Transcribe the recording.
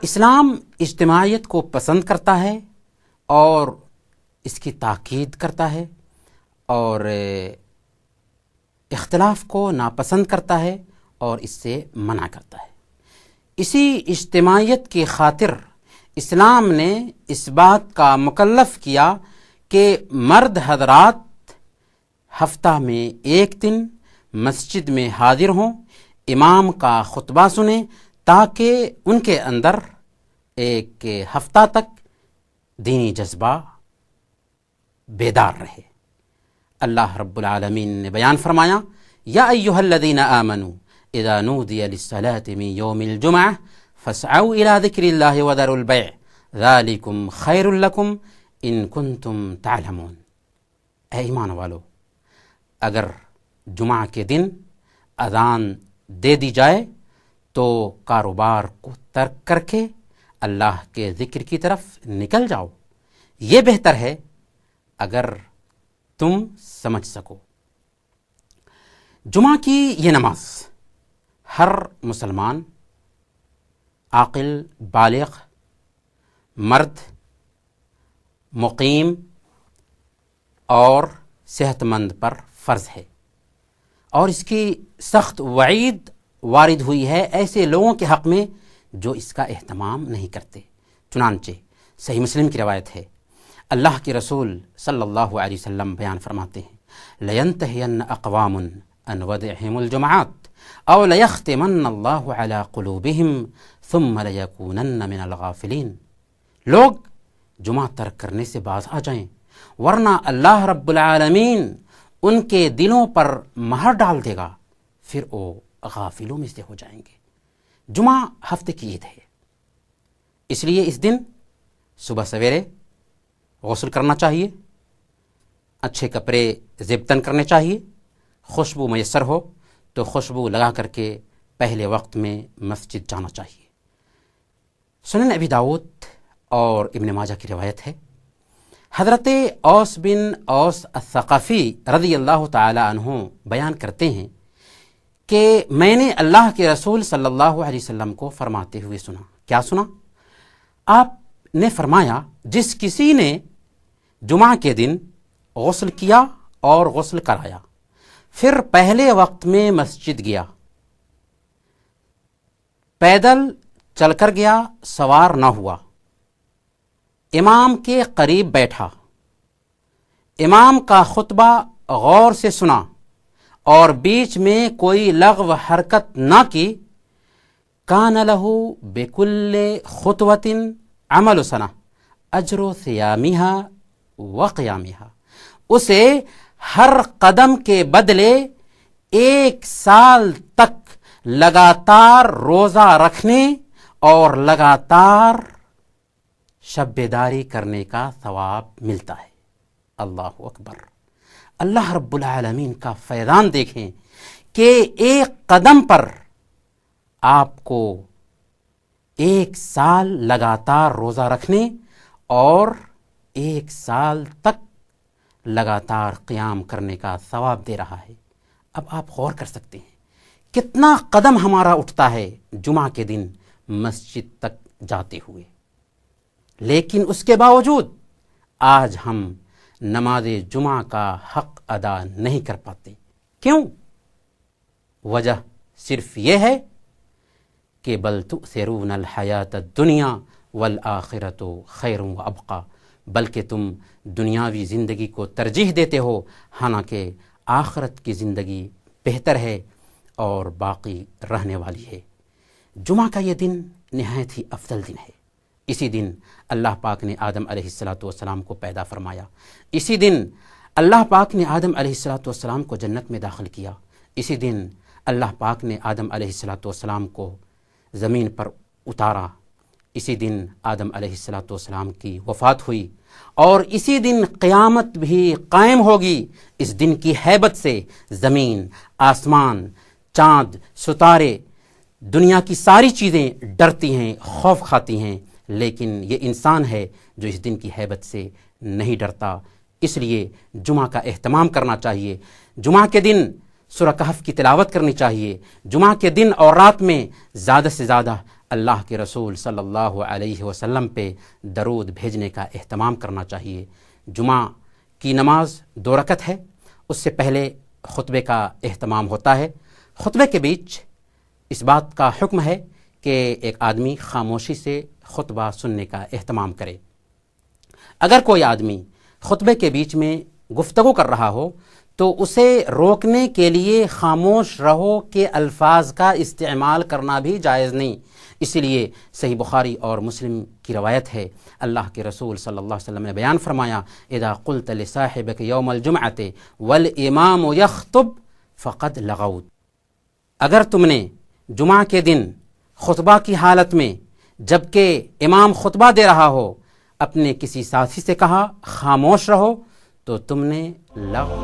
اسلام اجتماعیت کو پسند کرتا ہے اور اس کی تاکید کرتا ہے، اور اختلاف کو ناپسند کرتا ہے اور اس سے منع کرتا ہے۔ اسی اجتماعیت کی خاطر اسلام نے اس بات کا مکلف کیا کہ مرد حضرات ہفتہ میں ایک دن مسجد میں حاضر ہوں، امام کا خطبہ سنیں، تاکہ ان کے اندر ایک ہفتہ تک دینی جذبہ بیدار رہے۔ اللہ رب العالمین نے بیان فرمایا، یا ایھا الذین آمنوا اذا نودی للصلاة من یوم الجمعہ فاسعوا الى ذکر اللہ وذروا البیع ذالکم خیر لکم ان کنتم تعلمون۔ اے ایمان والو، اگر جمعہ کے دن اذان دے دی جائے تو کاروبار کو ترک کر کے اللہ کے ذکر کی طرف نکل جاؤ، یہ بہتر ہے اگر تم سمجھ سکو۔ جمعہ کی یہ نماز ہر مسلمان عاقل، بالغ، مرد، مقیم اور صحت مند پر فرض ہے، اور اس کی سخت وعید وارد ہوئی ہے ایسے لوگوں کے حق میں جو اس کا اہتمام نہیں کرتے۔ چنانچہ صحیح مسلم کی روایت ہے، اللہ کے رسول صلی اللہ علیہ وسلم بیان فرماتے ہیں، لَيَنْتَهِيَنَّ أَقْوَامٌ عَنْ وَدْعِهِمُ الْجُمَعَاتِ أَوْ لَيَخْتِمَنَّ اللَّهُ عَلَى قُلُوبِهِمْ ثُمَّ لَيَكُونَنَّ مِنَ الْغَافِلِينَ۔ لوگ جمعہ ترک کرنے سے باز آ جائیں، ورنہ اللہ رب العالمین ان کے دلوں پر مہر ڈال دے گا، پھر وہ غافلوں میں سے ہو جائیں گے۔ جمعہ ہفتے کی عید ہے، اس لیے اس دن صبح سویرے غسل کرنا چاہیے، اچھے کپڑے زیبتن کرنے چاہیے، خوشبو میسر ہو تو خوشبو لگا کر کے پہلے وقت میں مسجد جانا چاہیے۔ سنن ابی داؤد اور ابن ماجہ کی روایت ہے، حضرت اوس بن اوس الثقفی رضی اللہ تعالی عنہ بیان کرتے ہیں کہ میں نے اللہ کے رسول صلی اللہ علیہ وسلم کو فرماتے ہوئے سنا۔ کیا سنا؟ آپ نے فرمایا، جس کسی نے جمعہ کے دن غسل کیا اور غسل کرایا، پھر پہلے وقت میں مسجد گیا، پیدل چل کر گیا، سوار نہ ہوا، امام کے قریب بیٹھا، امام کا خطبہ غور سے سنا اور بیچ میں کوئی لغو حرکت نہ کی، کان لہ بکل خطوۃ عمل سنہ اجر صیامہا وقیامہا، اسے ہر قدم کے بدلے 1 سال تک لگاتار روزہ رکھنے اور لگاتار شب بیداری کرنے کا ثواب ملتا ہے۔ اللہ اکبر! اللہ رب العالمین کا فیضان دیکھیں کہ 1 قدم پر آپ کو 1 سال لگاتار روزہ رکھنے اور 1 سال تک لگاتار قیام کرنے کا ثواب دے رہا ہے۔ اب آپ غور کر سکتے ہیں کتنا قدم ہمارا اٹھتا ہے جمعہ کے دن مسجد تک جاتے ہوئے، لیکن اس کے باوجود آج ہم نماز جمعہ کا حق ادا نہیں کر پاتے۔ کیوں؟ وجہ صرف یہ ہے کہ بل تؤثرون الحیات الدنیا والآخرۃ خیر وابقی، بلکہ تم دنیاوی زندگی کو ترجیح دیتے ہو، حالانکہ آخرت کی زندگی بہتر ہے اور باقی رہنے والی ہے۔ جمعہ کا یہ دن نہایت ہی افضل دن ہے۔ اسی دن اللہ پاک نے آدم علیہ السلام کو پیدا فرمایا، اسی دن اللہ پاک نے آدم علیہ السلام کو جنت میں داخل کیا، اسی دن اللہ پاک نے آدم علیہ السلام کو زمین پر اتارا، اسی دن آدم علیہ السلام کی وفات ہوئی، اور اسی دن قیامت بھی قائم ہوگی۔ اس دن کی ہیبت سے زمین، آسمان، چاند، ستارے، دنیا کی ساری چیزیں ڈرتی ہیں، خوف کھاتی ہیں، لیکن یہ انسان ہے جو اس دن کی ہیبت سے نہیں ڈرتا۔ اس لیے جمعہ کا اہتمام کرنا چاہیے، جمعہ کے دن سورہ کہف کی تلاوت کرنی چاہیے، جمعہ کے دن اور رات میں زیادہ سے زیادہ اللہ کے رسول صلی اللہ علیہ وسلم پہ درود بھیجنے کا اہتمام کرنا چاہیے۔ جمعہ کی نماز 2 رکعت ہے، اس سے پہلے خطبے کا اہتمام ہوتا ہے۔ خطبے کے بیچ اس بات کا حکم ہے کہ ایک آدمی خاموشی سے خطبہ سننے کا اہتمام کرے۔ اگر کوئی آدمی خطبے کے بیچ میں گفتگو کر رہا ہو تو اسے روکنے کے لیے خاموش رہو کے الفاظ کا استعمال کرنا بھی جائز نہیں۔ اسی لیے صحیح بخاری اور مسلم کی روایت ہے، اللہ کے رسول صلی اللہ علیہ وسلم نے بیان فرمایا، اذا قلت لصاحبك یوم الجمعۃ والامام یخطب فقد لغوت، اگر تم نے جمعہ کے دن خطبہ کی حالت میں جبکہ امام خطبہ دے رہا ہو اپنے کسی ساتھی سے کہا خاموش رہو، تو تم نے لغو